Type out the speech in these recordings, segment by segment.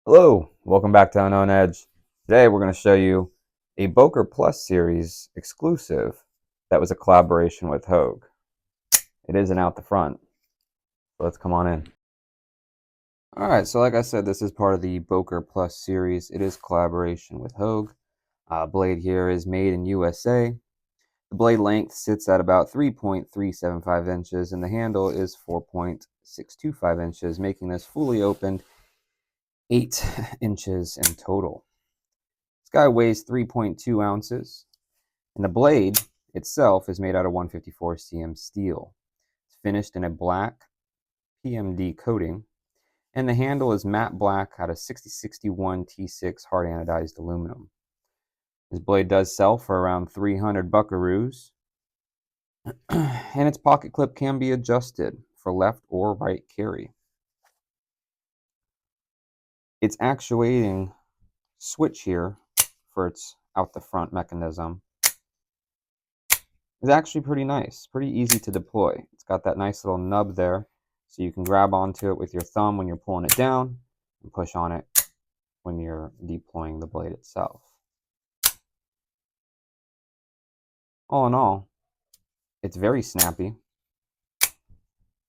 Hello, welcome back to Unknown Edge. Today we're going to show you a BOKER Plus series exclusive that was a collaboration with HOGUE. It isn't out the front, so let's come on in. Alright, so like I said, this is part of the BOKER Plus series. It is collaboration with HOGUE. Blade here is made in USA. The blade length sits at about 3.375 inches and the handle is 4.625 inches, making this fully opened 8 inches in total. This guy weighs 3.2 ounces, and the blade itself is made out of 154 cm steel. It's finished in a black PMD coating, and the handle is matte black out of 6061 T6 hard anodized aluminum. This blade does sell for around 300 buckaroos, and its pocket clip can be adjusted for left or right carry. Its actuating switch here for its out the front mechanism is actually pretty nice, pretty easy to deploy. It's got that nice little nub there, so you can grab onto it with your thumb when you're pulling it down and push on it when you're deploying the blade itself. All in all, it's very snappy,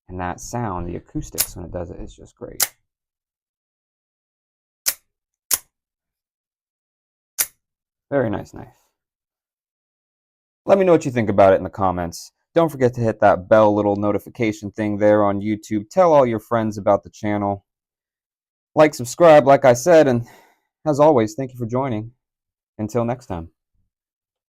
and that sound, the acoustics when it does it, is just great. Very nice knife. Let me know what you think about it in the comments. Don't forget to hit that bell little notification thing there on YouTube. Tell all your friends about the channel. Like, subscribe, like I said, and as always, thank you for joining. Until next time.